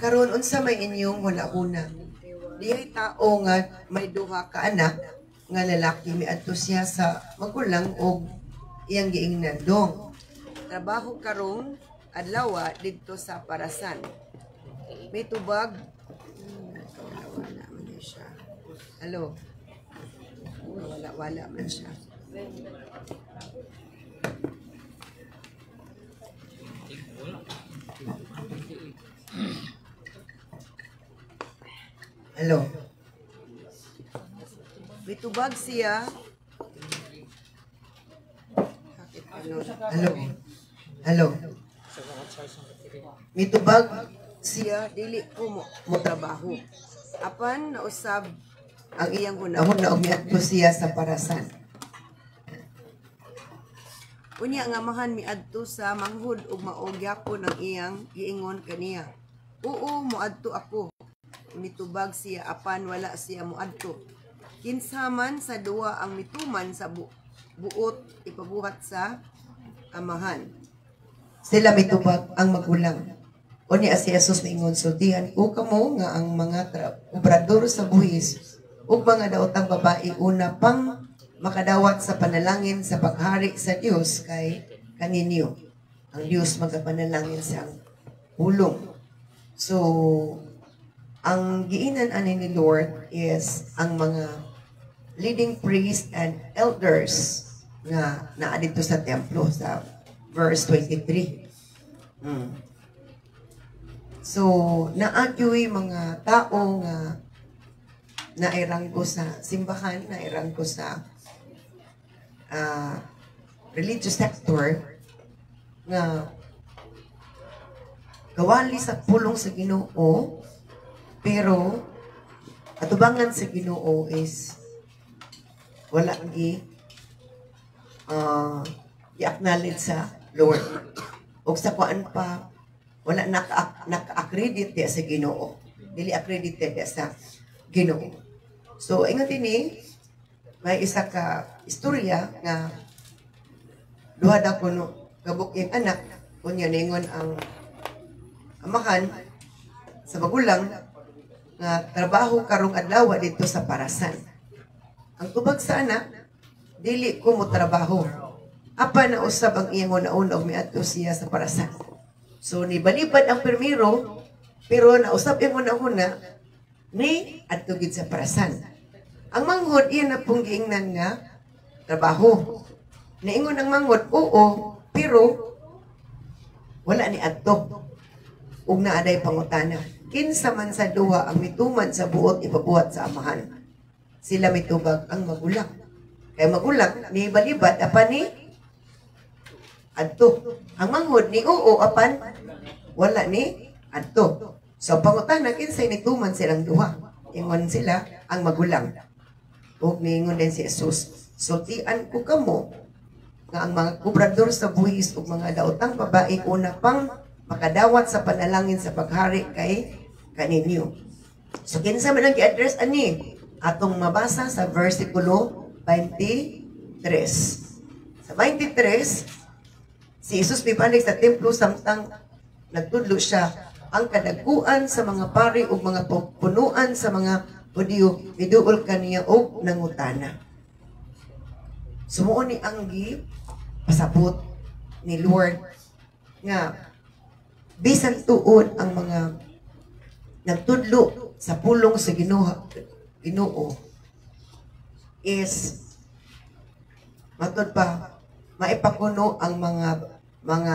Karon unsa may inyong hula-una? Dihay tao nga may duha ka anak nga lalaki miadto siya sa magulang og iyang giingnan dong. Trabaho karong adlaw didto sa Parasan. May tubag. Wala man siya. Hello. Wala man siya. Hello. May tubag siya. Hello. Hello. May tubag siya, dili ko mo trabaho. Apan nausab ang iyang hunahon na umiadto siya sa Parasan. Unya nga mahan miadto sa manghud ug maog gyapon ang iyang giingon kaniya. Oo, moadto ako. Mitubag siya apan wala siya moadto. Kinsaman sa duwa ang mituman sa buot ipabuhat sa amahan. Sila mitubag ang magulang. Unya si Jesus mingon sultihan ko kamo nga ang mga obrador sa buhis ug mga daotang babae una pang makadawat sa panalangin sa paghari sa Dios kay kaninyo. Ang Dios magapanalangin sa hulong. So ang giinan ani ni Lord is ang mga leading priests and elders nga naa dito sa templo sa verse 23. So naadyoy mga tao nga nairanggo sa simbahan, nairanggo sa religious sector nga gawali sa pulong sa Ginoo. Pero, atubangan sa Ginoo is wala i-acknowledge sa Lord. O sa kuan pa, wala naka-accredit sa Ginoo. Dili accredited sa Ginoo. So, ingat ini, may isa ka istorya nga duha da kuno gabuk yung anak, kunya ningon ang amahan sa magulang nga trabaho karong adlaw dito sa Parasan. Ang tubag sa anak, dili ko mo trabaho. Apa na usab ang iyang una-una og miadto siya sa Parasan. So ni balibad ang permiro, pero nausab yung una-una ni adto gid sa Parasan. Ang manghod iyan na pong giingnan nga trabaho. Niingon ang manghod, oo, pero wala ni adto. Ug naaday pangutana. Kinsa man sa duha ang mituman sa buot ipabuhat sa amahan. Sila mitubag ang magulang. Kay magulang ni balibad apan ni adto. Ang manghod ni oo apan wala ni adto. So pangutana kinsay nituman silang duha. Ingon sila ang magulang. Ug niingon din si Jesus, sultian ko kamo nga ang mga kubrador sa buhis ug mga daotang babae una pang makadawat sa panalangin sa paghari kay kaninyo. So kinsa man ang gi-address ani atong mabasa sa versikulo 23. Sa 23 si Jesus mibalik sa templo samtang nagtudlo siya ang kadaguan sa mga pari ug mga punuan sa mga Hudiyo miduol kaniya og nangutana. Sumuon ni Anggi pasabot ni Lord nga bisan tuod ang mga nagtudlo sa pulong sa Ginoo is matod pa maipakuno ang mga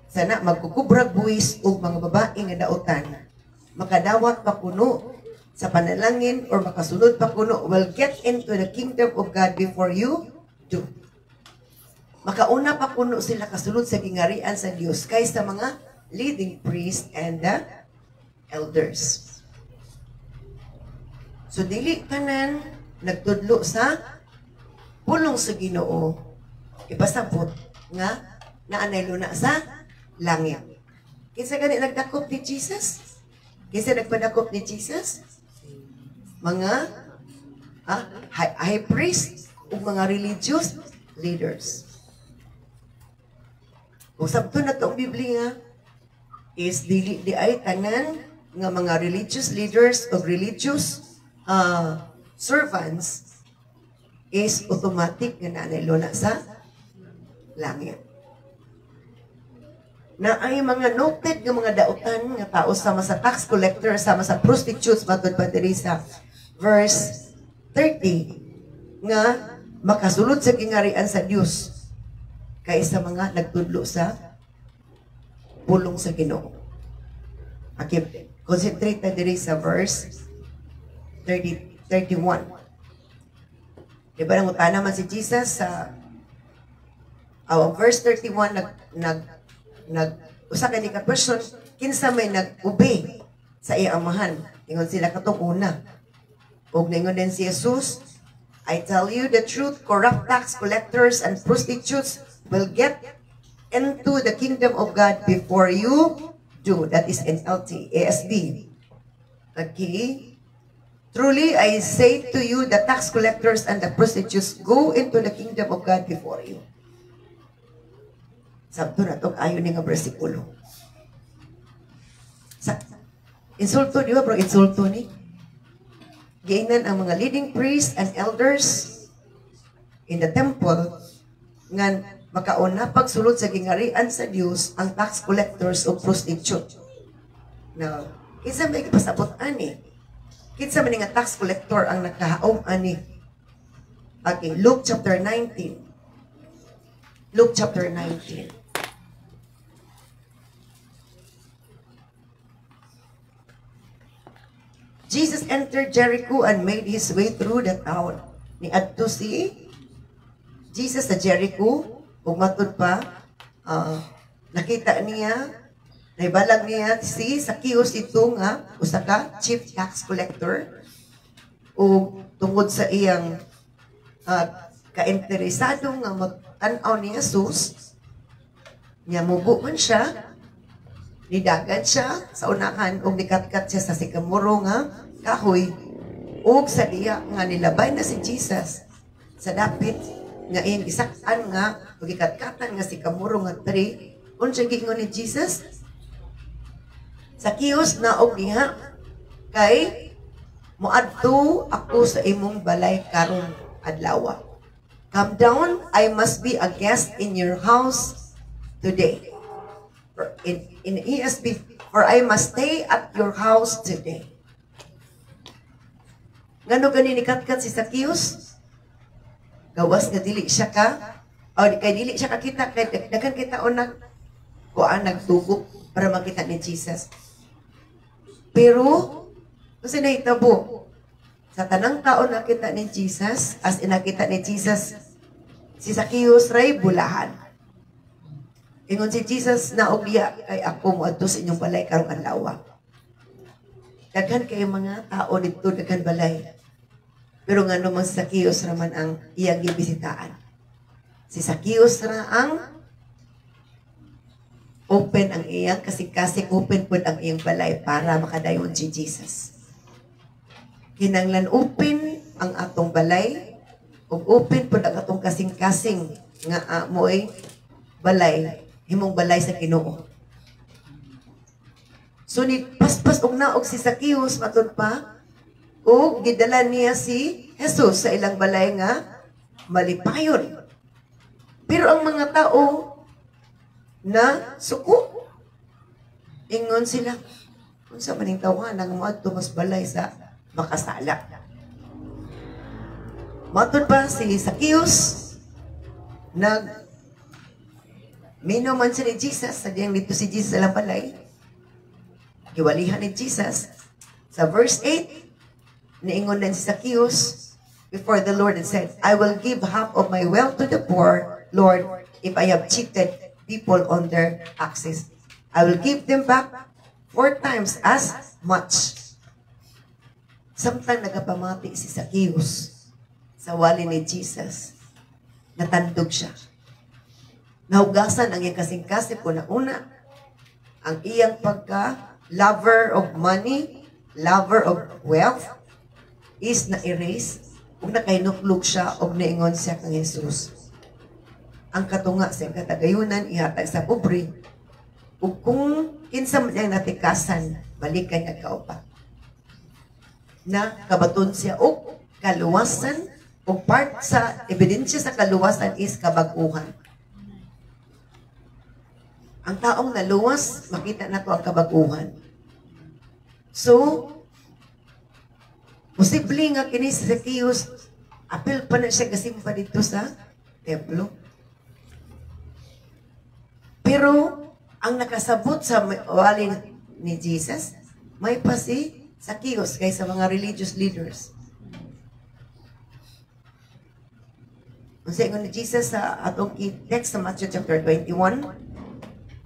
sana magkukubrag buwis ug mga babae nga daotan makadawat pa kuno sa panalangin or makasunod pa kuno will get into the kingdom of God before you do. Makauna pa kuno sila kasunod sa gingarian sa Dios kaysa mga leading priests and the elders. So dili tanan nagtudlo sa pulong sa Ginoo ipasabot nga naanay luna sa langit. Kinsa gani nagdakop ni Jesus? Kinsa nagpadakop ni Jesus? Mga high priest ug mga religious leaders. Kung sabto na itong Biblia, is dili di ay tanan nga mga religious leaders o religious servants is automatic nga nanaylo na sa langit. Na ay mga noted nga mga dautan nga tao sama sa tax collector, sama sa prostitutes, matod pa diri sa verse 30, nga makasulod sa gingarian sa Dios kaysa mga nagtudlo sa pulong sa Ginoo. Okay, concentrate na diri sa verse 31. Diba nangutan naman si Jesus sa verse 31 usa ka ni ka person kinsa may nag-obey sa iyang amahan. Ingon sila katong una. Ug ningon din si Jesus, I tell you the truth, corrupt tax collectors and prostitutes will get into the kingdom of God before you do. That is NLT, ASB. Okay? Truly, I say to you, the tax collectors and the prostitutes go into the kingdom of God before you. Sabto na itong ayon nga bersikulo. Insulto, di ba bro? Insulto ni. Giingnan ang mga leading priests and elders in the temple nga makauna pagsulod sa gingarian sa Dios ang tax collectors o prostitute. Now, kinsa may pasabot ani? Kinsa man nga tax collector ang nakahaom ani? Okay, Luke chapter 19. Luke chapter 19. Jesus entered Jericho and made his way through the town. Niadto si Jesus sa Jericho, ug matud pa, nakita niya, naibalag niya si Zacchaeus ito nga, usa ka chief tax collector, ug tungod sa iyang kainteresado nga mag-tanaw ni Jesus, niya mubo man siya, nidagan siya sa unahan ug nikatkat siya sa sikamuro nga kahoy ug sa diya nga nilabay na si Jesus sa dapit nga iyang gisaktan nga ug gikatkatan nga sikamuro nga tree. Unsa gingon ni Jesus? Zacchaeus na og diha kay moadto ako sa imong balay karon adlaw. Come down, I must be a guest in your house today. In ESB, or I must stay at your house today. Ngano gani ni katkat si Zacchaeus? Gawas nga dili siya ka, o kay dili siya kakita, kay daghan kita o kuan nagtugok para makita ni Jesus. Pero, kasi nahitabo, sa tanang taon nakita ni Jesus, as in nakita ni Jesus, si Zacchaeus ray bulahan. Ingon si Jesus na ogya kay ako moadto sa inyong balay karong adlaw. Daghan kay mga tao dito daghan balay. Pero ngano man si Zacchaeus raman ang iyang gibisitaan. Si Zacchaeus ra ang open ang iyang kasing-kasing open pud ang iyang balay para makadayon si Jesus. Kinanglan open ang atong balay ug open pud ang atong kasing-kasing nga moy balay. Himong balay sa Ginoo. So ni paspas og naog si Zacchaeus matud pa ug gidala niya si Jesus sa ilang balay nga malipayon. Pero ang mga tao na suko ingon sila unsa maning tawanan nga moadto mas balay sa makasala. Matud pa si Zacchaeus Mino man siya ni Jesus, sadyang dito si Jesus sa balay. Giwalihan ni Jesus. Sa verse 8, niingon din si Zacchaeus before the Lord and said, I will give half of my wealth to the poor, Lord, if I have cheated people on their taxes. I will give them back 4 times as much. Samtang nagapamati si Zacchaeus sa wali ni Jesus, natandog siya. Nahugasan ang iyang kasing-kasing po na una, ang iyang pagka-lover of money, lover of wealth, is na-erase, ug nakainuklog siya, ug naingon siya kang Jesus. Ang katunga sa katagayunan, ihatag sa pobre, ug kung kinsa man yang natikasan, balikan niya kaupat. Na kabaton siya og kaluwasan, ug part sa ebidensya sa kaluwasan is kabag-uhan. Ang taong naluwas, makita na to ang kabag-uhan. So, posible nga kini si Zacchaeus, apel pa na siya kasimpa dito sa templo. Pero, ang nakasabot sa wali ni Jesus, may pa si Zacchaeus kaysa mga religious leaders. Ang sabi ni Jesus sa atong text sa Matthew chapter 21,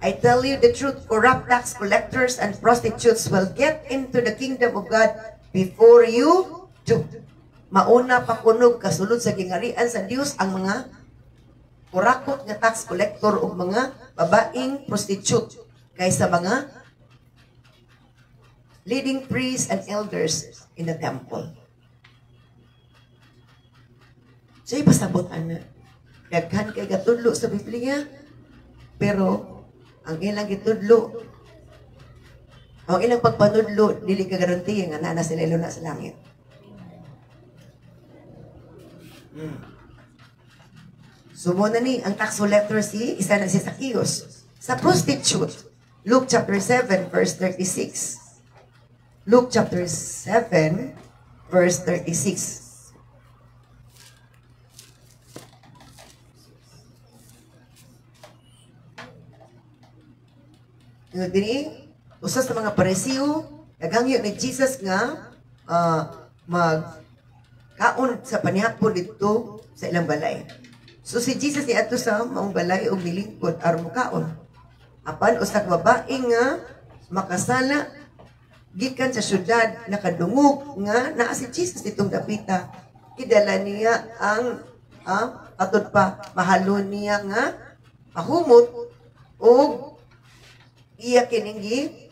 I tell you the truth, corrupt tax collectors and prostitutes will get into the kingdom of God before you do. Mauna pa kunog kasulod sa gingarian sa Dios ang mga kurakot nga tax collector o mga babaeng prostitute kaysa mga leading priests and elders in the temple. So, ipasabotan na. Daghan kay gatudlo sa Biblia, pero ang ilang gitudlo, ang ilang pagpanudlo, dili ka garantiya nga na sila iluna sa langit. So, muna ni, ang tax collector isa na si Zacchaeus. Sa prostitute, Luke chapter 7, verse 36. Luke chapter 7, verse 36. Yung dini, usa sa mga Parisiyo, nagangyo ni Jesus nga magkaon sa panihapon dito sa ilang balay. So si Jesus ni ato sa maong balay og milingkod aron mukaon. Apan usa ka babae nga makasala gikan sa syudad nakadungog nga naa si Jesus ditong dapita. Kidala niya ang atod pa mahalon niya nga mahumot og iya kiningi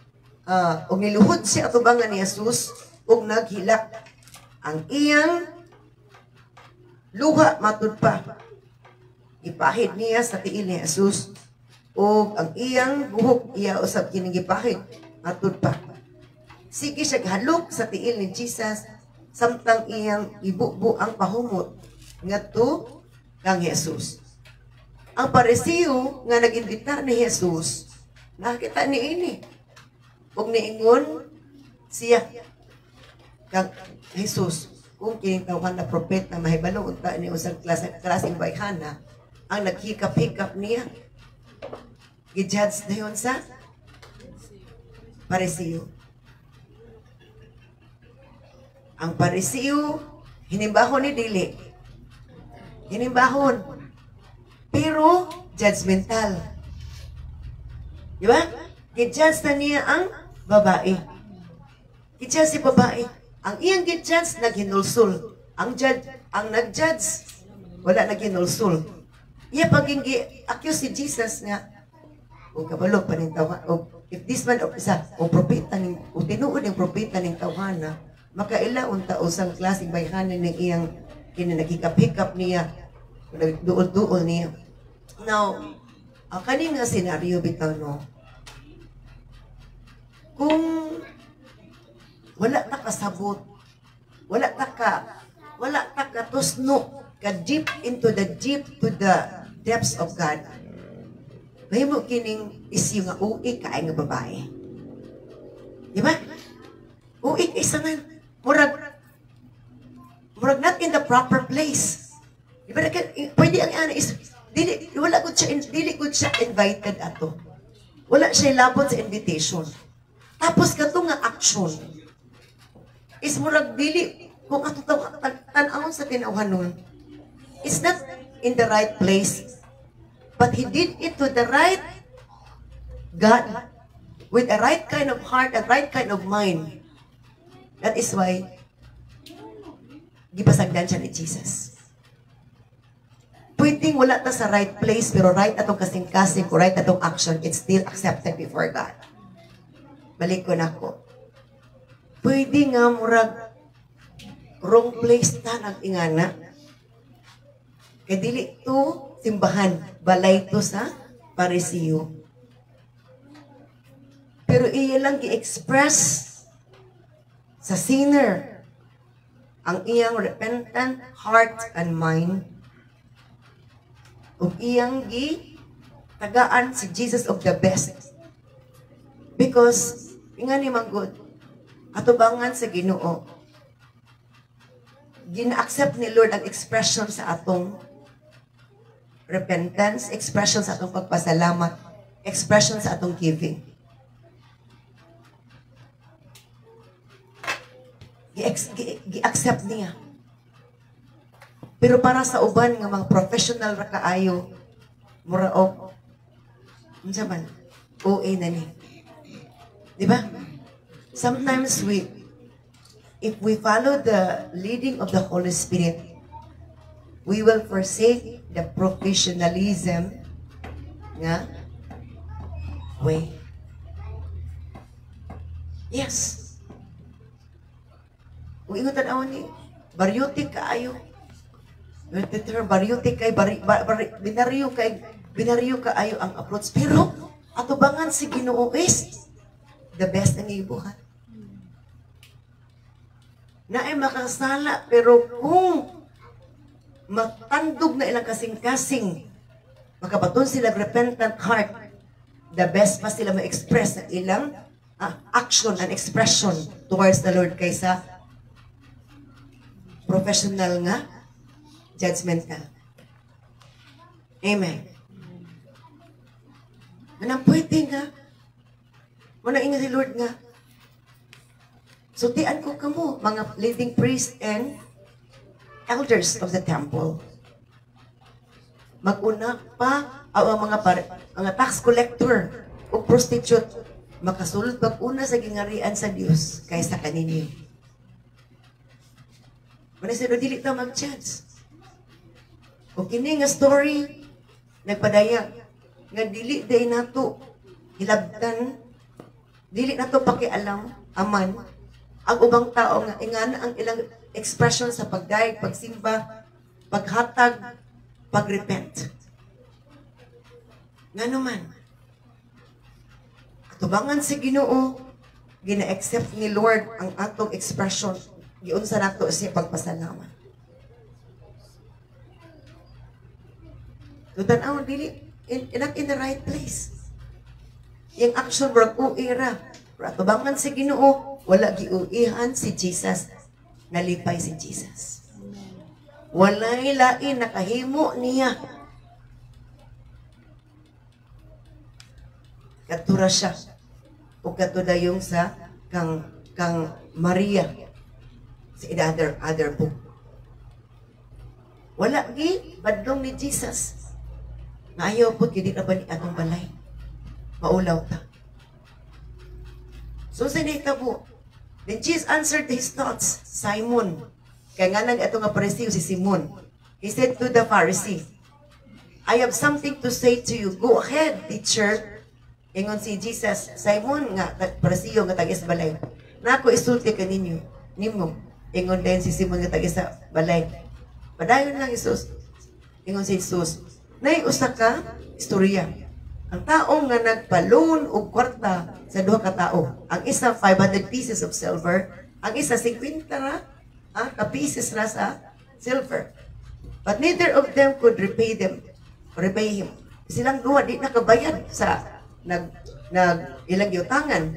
og niluhod siya atubangan ni Jesus og naghilak ang iyang luha matud pa ipahid niya sa tiil ni Jesus og ang iyang buhok iya usab kining gipahid matud pa sige siya halok sa tiil ni Jesus samtang iyang ibubu ang pahumot ngadto kang Jesus. Ang Parisiyo nga nag-imbita ni Jesus nakita ni ini. Huwag niingon siya kang Jesus kung kinitawhan na propet na mahibalo unta ni usang klaseng bayhana ang naghikap-hikap niya. Gijudge na yun sa Parisiyo. Ang Parisiyo, hinimbahon ni dili. Hinimbahon. Pero judgmental. Diba? Gijudge na niya ang babae. Gijudge si babae. Ang iyang gijudge, naghinulsul. Ang nag-judge, wala naghinulsul. Iya paging accuse si Jesus nga, o kabalo pa ning tawa, o if this man, o propeta, o tinuod ng propeta ng tawhana, makailaon ta usang klaseng bayhanan ng iyang kinanagikap-hikap niya, duol-duol niya. Now, ang kaning nga senaryo bitaw no, kung wala ta kasabot, wala ta katusno, ka deep into the depths of God, mahimo kining isyu nga uwi kaay nga babae. Di ba? Uwi isa man, murag not in the proper place. Di ba? Pwede ang ana is dili gud siya invited ato. Wala siya labot sa invitation. Tapos kato nga action is murag dili kung ato tan-awon sa tinawhanon. It's not in the right place, but he did it to the right God with a right kind of heart, a right kind of mind. That is why gipasagdan siya ni Jesus. Pwedeng wala ta sa right place, pero right atong kasing-kasing, o right atong action, it's still accepted before God. Balik ko na ko. Pwede nga murag wrong place ta nag-ingana. Kaya dili to simbahan, balay to sa Parisiyo. Pero iya lang gi-express sa sinner ang iyang repentant heart and mind ug iyang tagaan si Jesus of the best. Because inga ni manggod atubangan sa Ginoo, gina-accept ni Lord ang expression sa atong repentance, expression sa atong pagpasalamat, expression sa atong giving. Gi-accept niya. Pero para sa uban nga mga professional ra kaayo, mura og unsa man OA na ni. Di ba? Sometimes if we follow the leading of the Holy Spirit, we will forsake the professionalism nga way. Yes. Kung ingon tanaw ni, baryotik kaayo. Baryotik kay, binaryo kaayo ang approach. Pero, atubangan si Ginoo is the best ang ibuhat. Na ay makasala, pero kung matandog na ilang kasing-kasing, makabaton sila repentant heart, the best pa sila ma-express na ilang action and expression towards the Lord kaysa professional nga, judgmental. Amen. Manang pwede nga, manainga si Lord nga, sutian ko kamo, mga leading priests and elders of the temple. Maguna pa, mga tax collector o prostitute, makasulod pag-una sa gingarian sa Dios kaysa kanini. Manay dili ta mag-chance. O kini nga story, nagpadayag, nga dili day nato hilabtan, dili nato pakialam, aman, ang ubang tao nga ingana ang ilang expression sa pagdayeg, pagsimba, paghatag, pagrepent. Nga naman, katubangan si Ginoo, gina-accept ni Lord ang atong expression, giunsa nato siya pagpasalamat. Tutanaw, dili, not in the right place. Yung action, brag uira. Katubangan si Ginoo, wala giuihan si Jesus, nalipay si Jesus. Walay lain nakahimo niya. Katura siya. O katudayong sa kang Maria sa other book. Wala gi badlong ni Jesus. Ayaw po kidi na ba ni atong balay. Maulaw ta. So sa nitabo, then Jesus answered his thoughts. Simon, kaya nga nang ito nga Pharisee si Simon. He said to the Pharisee, I have something to say to you. Go ahead, teacher. Ingon si Jesus, Simon nga, Pharisee nga tagis balay. Na ako isulti ka ninyo, nimo. Ingon din si Simon nga tagis sa balay. Padayon lang Jesus. Ingon si Jesus, nay usa ka istorya. Ang taong nga nagpa-loan og kwarta sa duha ka tao. Ang isa 500 pieces of silver, ang isa 50 ra ka pieces ra sa silver. But neither of them could repay him. Silang duha di nakabayad sa ilang yutangan.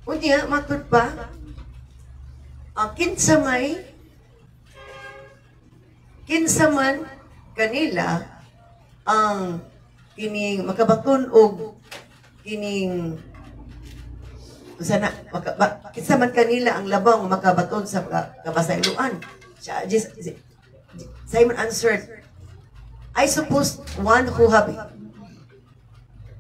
Unya matud pa kinsa man kanila ang kining makabaton og kining sana kinsa man kanila ang labang makabaton sa kabasayloan. Simon answered, I suppose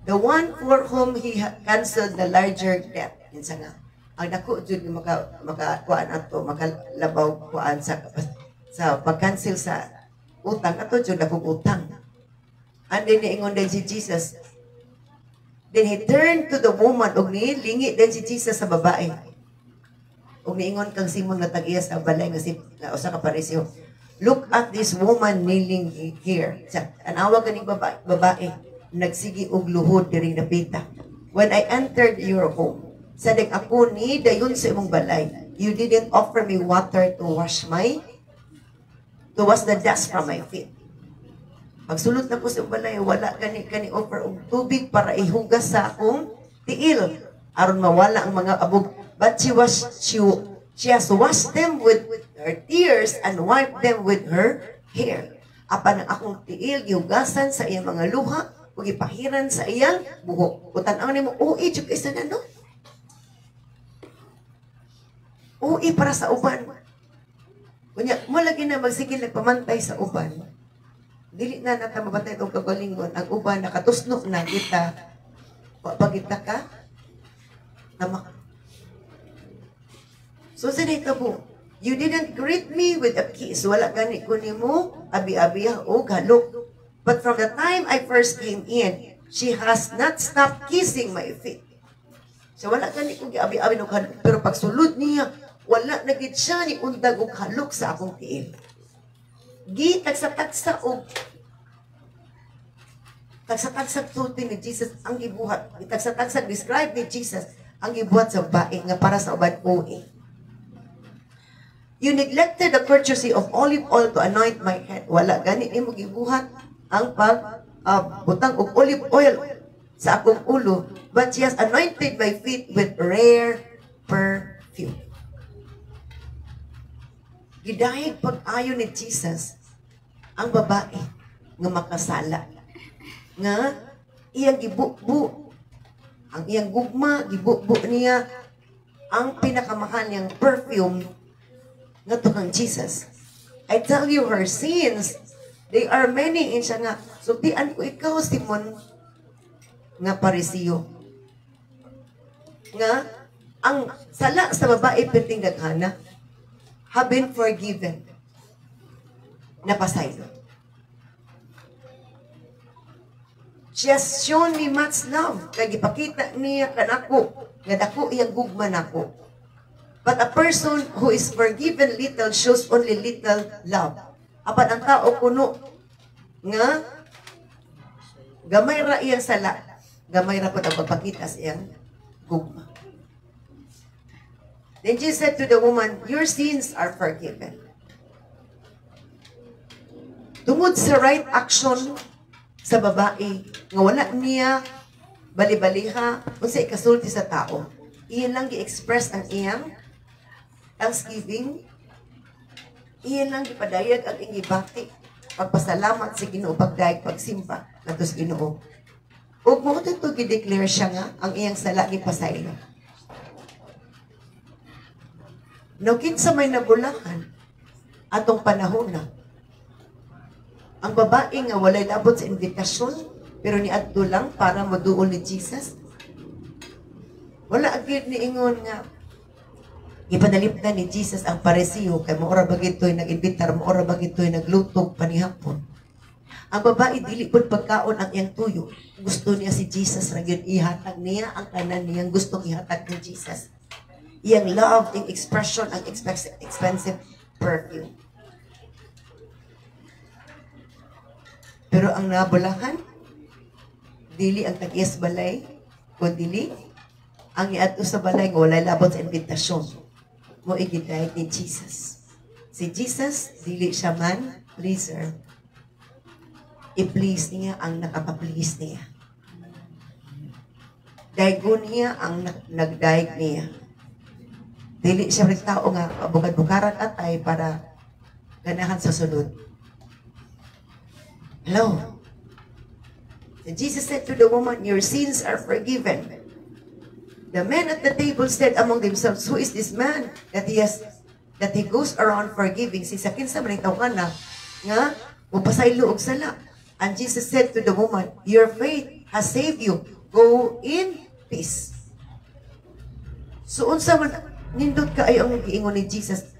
the one for whom he canceled the larger debt. Kinsa nga ang dako jud makakuan ato makalabaw kuan sa pag-cancel sa utang ato jud akong utang. And then niingon din si Jesus. Then he turned to the woman ug nilingi din si Jesus sa babae. Ug niingon kang Simon nga tag-iya sa balay nga usa ka Pariseo. Look at this woman kneeling here. Anawa ganing babae nagsigi og luhod diri napita. when I entered your home, sadik ako ni dayon sa imong balay, you didn't offer me water to wash the dust from my feet. Pagsulot na ko sa balay, wala kani offer og tubig para ihugas sa akong tiil aron mawala ang mga abog. But she has washed them with her tears and wiped them with her hair. Apan ang akong tiil gihugasan sa iyang mga luha ug ipahiran sa iyang buhok. Utan-aw nimo uwi jud kay ano? Uwi para sa uban. Kunya mo lagi na magsige nagpamantay sa uban. Dili na nata mabantay tong kagalingon. Ang uban nakatusnok na kita. Pagita ka namak. So sinita po, you didn't greet me with a kiss. Wala gani ko nimo abi-abiya o galok. But from the time I first came in, she has not stopped kissing my feet. So wala gani ko abi-abi no galok. Pero pag sulod niya, wala na gid siya ni undag og halok sa akong tiil. Gi tagsa-tagsa og tagsa-tagsa tuti ni Jesus ang gibuhat. Tagsa-tagsa describe ni Jesus ang gibuhat sa bae nga para sa uban OA. You neglected the courtesy of olive oil to anoint my head. Wala gani nimo gibuhat ang butang og olive oil sa akong ulo, but she has anointed my feet with rare perfume. Gidahig pag-ayo ni Jesus ang babae nga makasala. Nga iyang gibubu, ang iyang gugma, gibubu niya ang pinakamahal niyang perfume nga tukang Jesus. I tell you, her sins, they are many. In siya nga, sultian ko ikaw, Simon, nga Parisiyo. Nga, ang sala sa babae perting daghana, have been forgiven. Napasaylo. She has shown me much love. Kaya ipakita niya kanako, nga dako iyang gugma nako. But a person who is forgiven little shows only little love. Apan ang tao kuno nga gamay ra iyang sala, gamay ra pud ang pagpakita sa iyang gugma. Then Jesus said to the woman, your sins are forgiven. Tungod sa right action sa babae, nga wala niya bali-baliha, unsay ikasulti sa tao, iyan lang gi-express ang iyang thanksgiving, iyan lang gipadayag ang iyang gibati, pagpasalamat sa Ginoo, pagdayag, pagsimpa, natos Ginoo. Ug mo ito gi-declare siya nga, ang iyang sala gipasaylo. No, kinsa may nabulakan atong panahon na ang babae nga walay labot sa invitasyon pero niadto lang para maduol ni Jesus. Wala agad ni ingon nga ipanalipdan ni Jesus ang Parisiyo kay maora bagitoy nag-imbitar, maora bagitoy naglutog panihapon. Ang babae dili pud pagkaon ang iyang tuyo. Gusto niya si Jesus ra gyud ihatag niya ang kanan niyang gustong ihatag ni Jesus. Iyang love, iyang expression, ang expensive perfume. Pero ang nabulahan, dili ang tag-iyas balay, kundi ang iadto sa balay nga walay labot sa invitasyon. Mo igidayeg ni Jesus. Si Jesus, dili siya man pleaser. I-please niya ang nakapaplease niya. Daygon niya ang nagdayeg niya. Dili siya rin tao nga bukad-bukaran atay para ganahan sa sulod. Hello? And Jesus said to the woman, your sins are forgiven. The men at the table said among themselves, who is this man that he goes around forgiving? Si sakin sa manitaw ka na, nga, mupasaylo og sala. And Jesus said to the woman, your faith has saved you. Go in peace. So, unsa man, nindot ka ay ang giingon ni Jesus,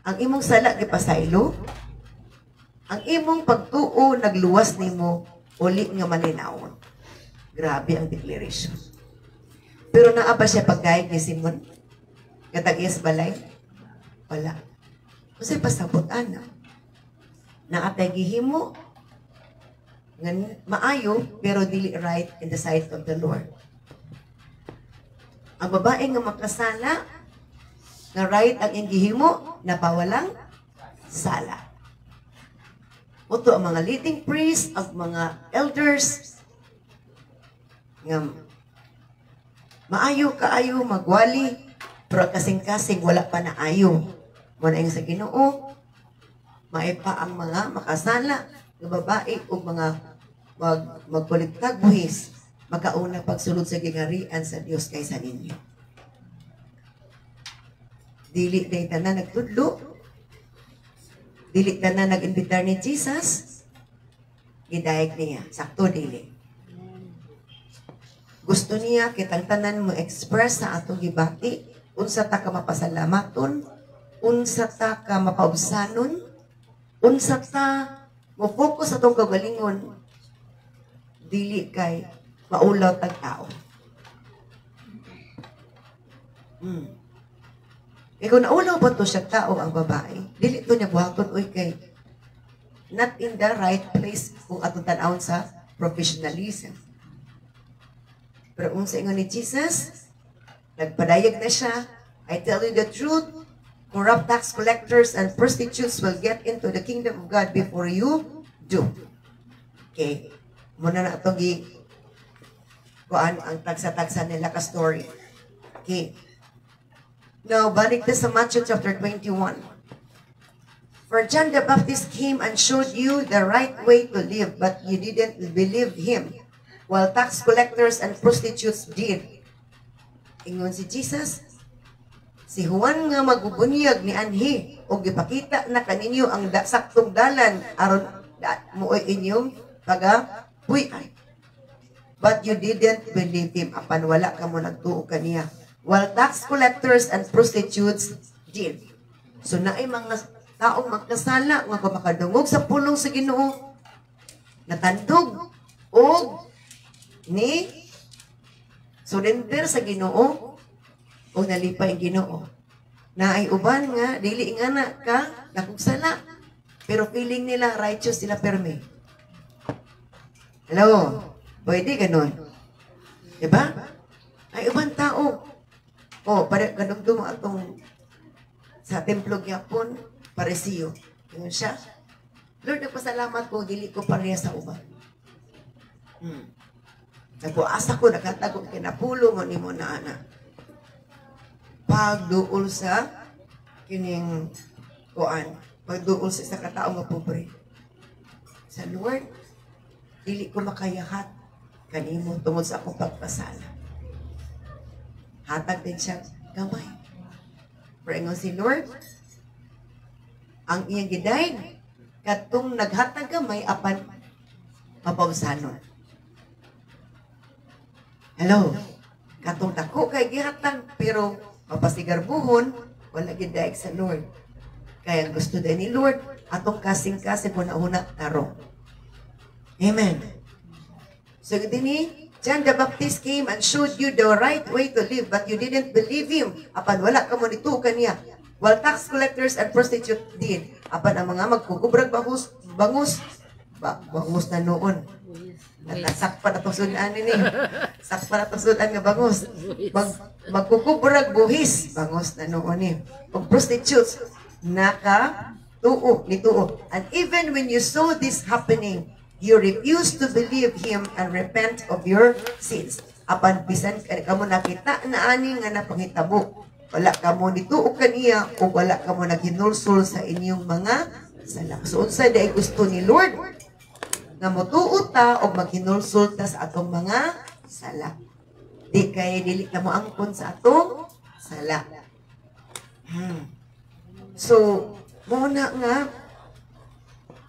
ang imong sala gipasaylo, ang imong pagtuo nagluwas nimo uli nga malinawon. Grabe ang declaration. Pero naa ba siya pagdayeg ni Simon? Katag-iyas balay? Wala. Kasi pasabot ana. Naatay gihimo nga maayo pero dili right in the sight of the Lord. Ang babae nga makasala, nga right ang iyang gihimo, napawalang sala. Oto ang mga leading priests, ang mga elders, nga maayo kaayo, magwali, pero kasing-kasing wala pa na ayo. Muna yung sa Ginoo, maipa ang mga makasala, nga babae o mga magkuligtag buhis, makauna pagsulod sa gingarian sa Dios kaysa ninyo. Dili na tanan nagtudlo, dili tanan nag-imbitar ni Jesus, gidayeg niya, sakto dili. Gusto niya kitang tanan mo express sa atong gibati, unsa ta ka mapasalamaton, unsa ta ka mapaubsanon, unsa ta mo focus sa atong kagalingon, dili kay maulaw tag tao. E kung naulaw ba to siya tao ang babae, dili to niya buhaton, uy kay not in the right place kung atong tanawon sa professionalism. Pero unsa ingon ni Jesus, nagpadayag na siya, I tell you the truth, corrupt tax collectors and prostitutes will get into the kingdom of God before you do. Okay, muna na itong kuan ang tagsa-tagsa nila ka story. Okay. Now, balik na sa Matthew chapter 21. For John the Baptist came and showed you the right way to live, but you didn't believe him, while tax collectors and prostitutes did. Ingon si Jesus, si Juan nga magubunyag ni anhi, o gipakita na kaninyo ang saktong dalan, aron muoy inyong pagapuy-an. But you didn't believe him, apan wala ka mo nagtuo kaniya. While tax collectors and prostitutes did. So naay mga taong magkasala nga makadungog sa pulong sa Ginoo, natandog o ni surrender sa Ginoo o nalipay ang Ginoo. Naay uban nga dili nga na ka nakugsala, pero feeling nila righteous sila permi. Hello, pwede ganon, diba? Ay uban tao, para kadugtong atong sa templo gyapon, paresiyo. Yun siya. Lord, nagpasalamat ko, dili ko pareha sa uban. Nagpuasa ko, nakatagong kinapulo mo ni mo na ana. Pagduol sa kining kuan, pagduol sa isa kataong nga pobre. Sa Lord, dili ko makayahat kanimo tungod sa akong pagpasala. Hatag din siya gamay. Pero ingon si Lord, ang iyang gidaig, katong naghatag gamay, apan mapausanon. Hello? Katong dako kay gihatag, pero mapasigarbuhon, wala gidaig sa Lord. Kaya gusto din ni Lord, atong kasing-kasing una-una tarong. Amen. So dini, John the Baptist came and showed you the right way to live, but you didn't believe him. Apan wala ka mo nitukan niya. While tax collectors and prostitutes did. Apan ang mga magkukubrag bangus na noon. Sakpa na itong sudan nini. Sakpa na itong sudan nga bangus. Magkukubrag buhis, bangus na noon ni. Kung prostitutes, nituo. And even when you saw this happening, you refuse to believe him and repent of your sins. Apan bisan kamo nakita na ani nga napangitabo, wala kamo nituo kaniya o wala kamo naghinulsol sa inyong mga sala. So unsa day gusto ni Lord nga motuo ta og maghinulsol ta sa atong mga sala. Di kay dili ta mo angkon sa atong sala. So mo na nga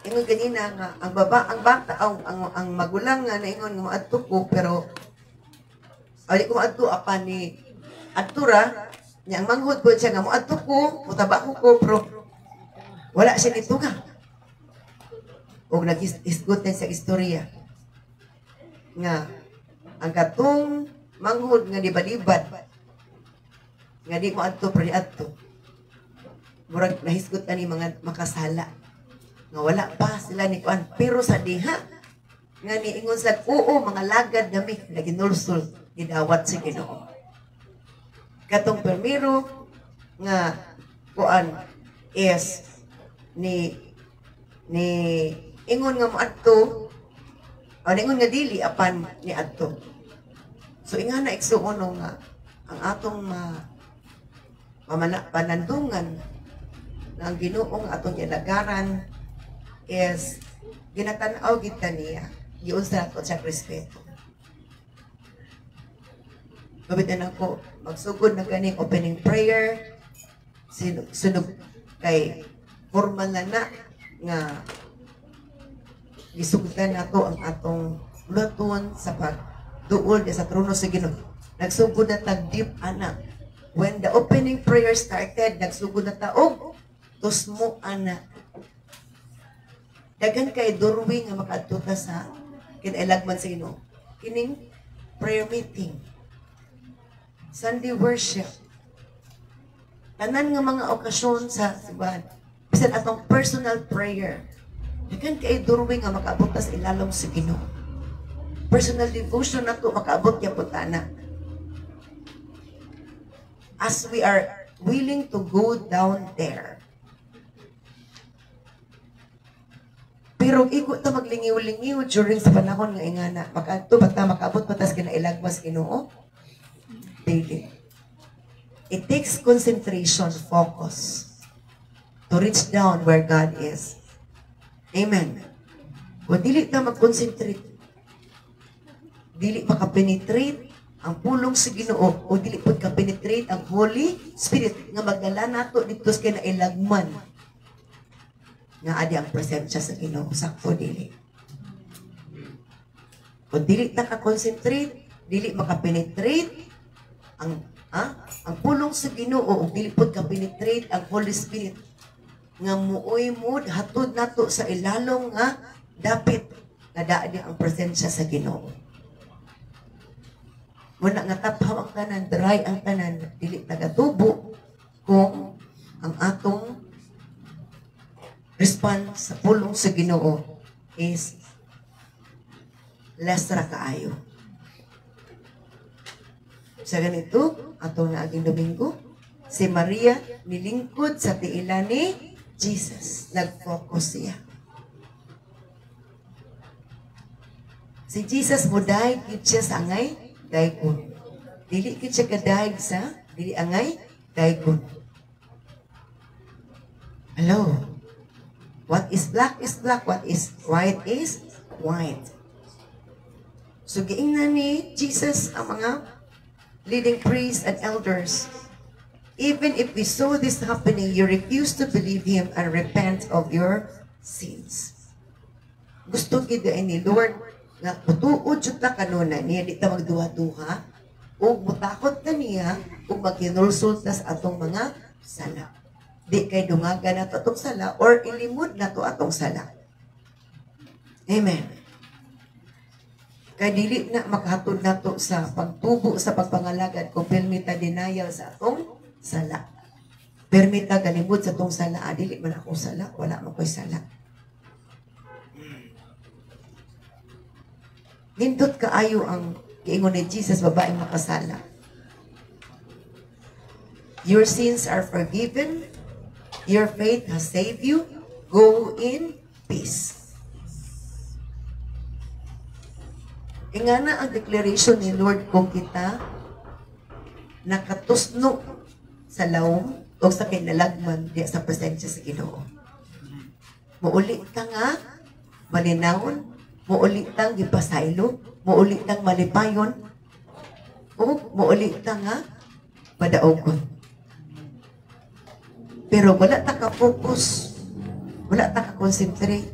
ingon ganina nga ang bata ang magulang nga naingon nga maadto ko, pero ali ko maadto apan ni adtura nya ang manghud po siya nga maadto ko mutaba ko pero wala siya nituga og nag-isgot sa istorya nga ang katong manghud nga libad-libad nga di mo adto pero di adto murag nahisgot ani mga makasala nga wala pa sila ni kuan, pero sa diha nga niingon sa oo mga lagad nami naginulsol gidawat sa Ginoo. Katong primero nga kuan is ni ingon nga moadto o ingon nga dili apan ni adto. So ingana igsuon nga ang atong panandungan na ang Ginoo nga atong ilagaran is ginatanaw gid niya giunsa ko sa respeto. Gabitan ako, magsugod na ganing opening prayer, sunog kay formal na nga gisugdan nato ang atong luton sa pagduol sa trono sa Ginoo. Nagsugod na tag deep ana. When the opening prayer started, nagsugod na taog tusmo ana. Dagan kay doorway nga makaadto ta sa kinailangan sa Ginoo. Kining prayer meeting. Sunday worship. Tanan nga mga okasyon sa simbahan. Bisan atong personal prayer. Dagan kay doorway nga makaabot ta sa ilalom sa Ginoo. Personal devotion nato makaabot ya putana. As we are willing to go down there. Pero iko ta maglingiw-lingiw during sa panahon nga ingana. Makaadto basta makaabot pa tas kinailagwas Ginoo. Daily. It takes concentration, focus to reach down where God is. Amen. Kung dili ta mag-concentrate, dili makapenetrate ang pulong sa Ginoo o dili pud ka-penetrate ang Holy Spirit nga magdala nato dito sa kinailagman nga adi ang presensya sa Ginoo. Sakto dili. Kung dili ta ka-concentrate, dili makapenetrate ang pulong sa Ginoo o dili pud ka-penetrate ang Holy Spirit nga muoy mood hatod nato sa ilalong nga dapit nga daadi ang presensya sa Ginoo. Wala nga taphaw ang tanan, dry ang tanan, dili tagatubo kung ang atong response sa pulong sa Ginoo is less ra kaayo. Sa ganito, atong naaging Domingo, si Maria nilingkod sa tiila ni Jesus. Nag-focus siya. Si Jesus mo dahil kit siya sa angay, daygon. Dili kit siya kadahig sa, dili angay, daygon. Hello? What is black is black, what is white is white. So giingnan ni Jesus ang mga leading priests and elders. Even if we saw this happening, you refuse to believe Him and repent of your sins. Gusto gid ni Lord nga tutuod jud ta kanuna niya di ta magduha-duha ug mutakot ta niya ug magkinulsol ta sa atong mga sala. Di kay dungaga na to atong sala or ilimod na to atong sala. Amen. Kay dili na makahatod nato sa pagtubo sa pagpangalagad kung permita denial sa atong sala. Permita galibot sa atong sala, dili man ako sala, wala man ko'y sala. Nindot kaayo ang giingon ni Jesus, babaeng makasala. Your sins are forgiven. Your faith has saved you. Go in peace. Ingana ang declaration ni Lord kung kita nakatusno sa lawom o sa kinalagman di sa presensya sa Ginoo. Muuli ta nga malinawon, muuli tang gipasaylo, muuli tang malipayon, o muuli ta nga padaogon. Pero wala ta ka-focus, wala ta ka-concentrate,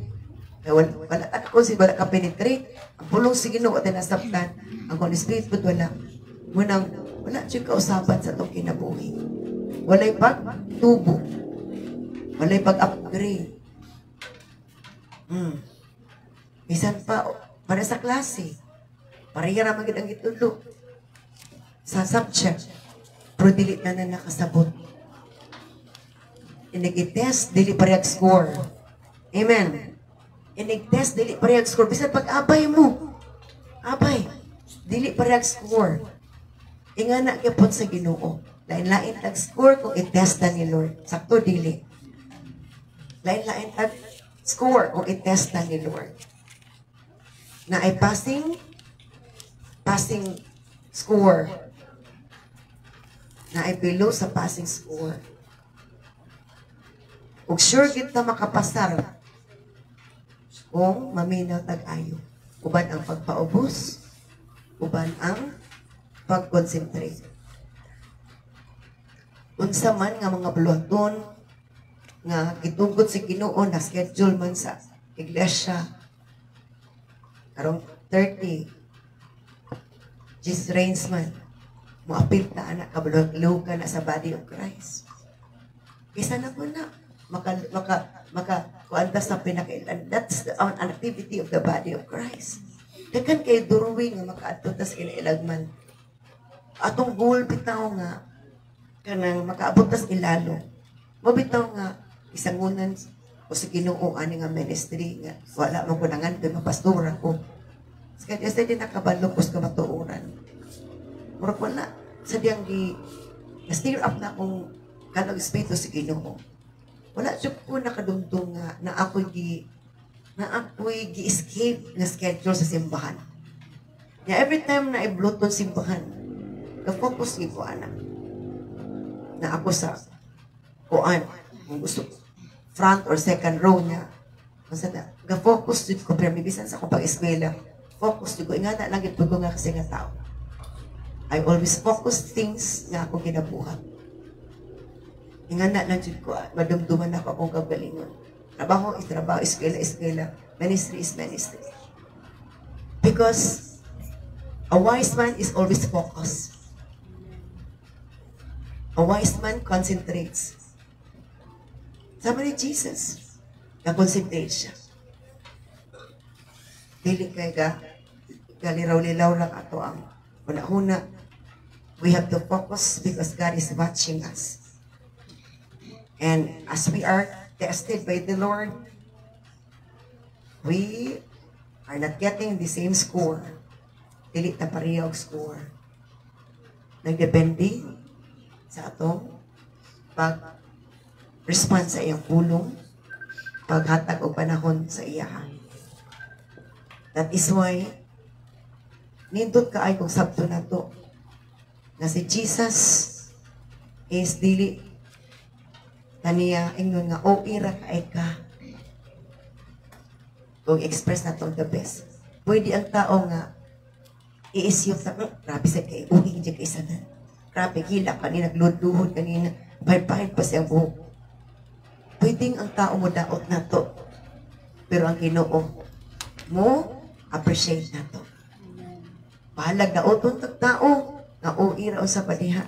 wala ta ka-concentrate, wala ka-penetrate, ang pulong sa Ginoo at nasabtan, ang Holy Spirit po wala. Munang, wala siya kausapan sa itong kinabuhi. Walay pag-tubo. Walay pag-upgrade. Bisan pa, para sa klase, pareha na magid ang itulo. Sa subject, pero dili na nakasabot. Inig-test, dili parehag score. Amen. Inig-test, dili parehag score. Bisan pag-abay mo. Abay. Dili parehag score. Ingana gyapon sa Ginoo. Lain-lain tag score kung itesta ni Lord. Sakto dili. Lain-lain tag score kung itesta ni Lord. Na ay passing score. Na ay below sa passing score. Ug sure kita makapasar kung maminaw tag-ayo. Uban ang pagpaubos, uban ang pag-concentrate. Unsa man nga mga buluhaton nga gitugot si Ginoo na schedule man sa iglesia karong 30 Jesus reigns man moapil ta anak kabuluhan na sa body of Christ. Kisa na po na kuanta sa pinakailan. That's an activity of the body of Christ. Dagan kay duruwi nga makaadto ta sa kinailanman. Atong goal bitaw nga kanang makaabot tas ilalo. Mabitaw nga isangunan o sa Ginoo ani nga ministry nga wala man ko nangan kay mapastora ko. Kaya sa din nakabalo ko sa matuoran. Murag wala sa diyang na-stir up na akong kanang espiritu sa Ginoo. Wala siya ko nakadumdum nga na ako'y gi-escape na schedule sa simbahan. Yeah, every time na i-bluton simbahan, ka-focus ko anak. Na ako sa kuan, kung gusto front or second row niya. Basta na, ga-focus ko, pero may bisan sa akong pag-eskwela, focus ko, ingana lang ito ko nga kasi nga tao. I always focus things nga ako ginabuhat. Ingana lang dito ko, madumduman ako akong kagalingon. Trabaho is trabaho, eskwela, eskwela. Ministry is ministry. Because a wise man is always focused. A wise man concentrates. Sama ni Jesus, na-concentrate siya. Dili kay galiraw-lilaw lang ato ang una-una. We have to focus because God is watching us. And as we are tested by the Lord, we are not getting the same score. Dili na parehong score. Nagdepende sa atong pag-respond sa iyang pulong, paghatag o panahon sa iyahan. That is why, nindot ka ay kung sabto na to, na si Jesus is dili kaniya ingon nga o ira ka ay ka. Kung express na to the best. Pwede ang tao nga i-issue sa, grabe sa kay uwi dyan kay sana. Grabe, hila kanina, nagluhod kanina, pahit-pahit pa siyang buhok. Pwedeng ang tao mo daot na to. Pero ang Ginoo mo, appreciate na to. Pahalag daot ang tao, na uira o sa padiha.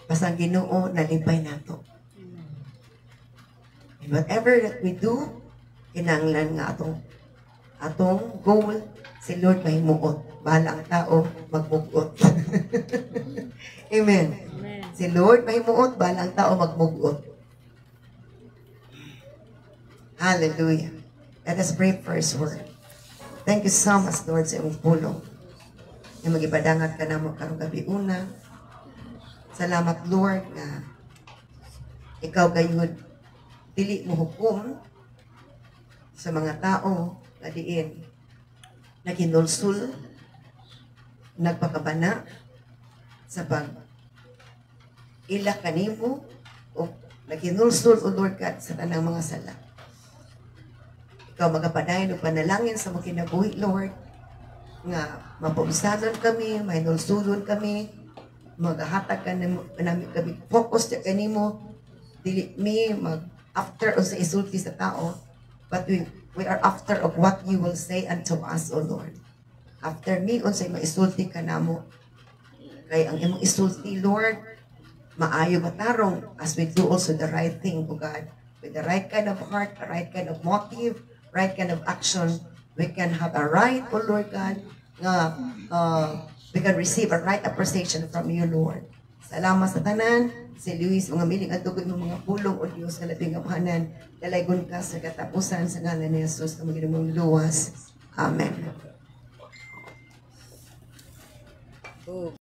Basta ang Ginoo, nalipay na to. And whatever that we do, kinanglan nga atong goal, si Lord mahimuot. Bahala ang tao, magmugot. Amen. Amen. Si Lord mahimuot, bahala ang tao magmugot. Hallelujah. Let us pray first word. Thank you so much, Lord, sa iyong pulong. Na magipadangat ka na mo karong gabi una. Salamat, Lord, na ikaw gayud dili mo hukom sa mga tao na diin naginulsul, nagpakabana sa pag ila kanimo o naginulsul o Lord God sa tanang mga sala. Ikaw magapadayon o panalangin sa mga kinabuhi, Lord, nga mapausanon kami, mahinulsulon kami, maghahatag ka namin kami, focus ka kanimo, dili mi after o sa isulti sa tao, but we are after of what you will say unto us, O Lord. After me, unsay maisulti ka namo. Kaya ang imong isulti, Lord, maayo matarong as we do also the right thing, O God. With the right kind of heart, the right kind of motive, right kind of action, we can have a right, O Lord God, we can receive a right appreciation from you, Lord. Salamat sa tanan. Si Luis, mga miling at tugod ng mga pulong o Diyos na labing amahanan, dalaygon ka sa katapusan sa ngalan ni Jesus na maging luwas. Amen.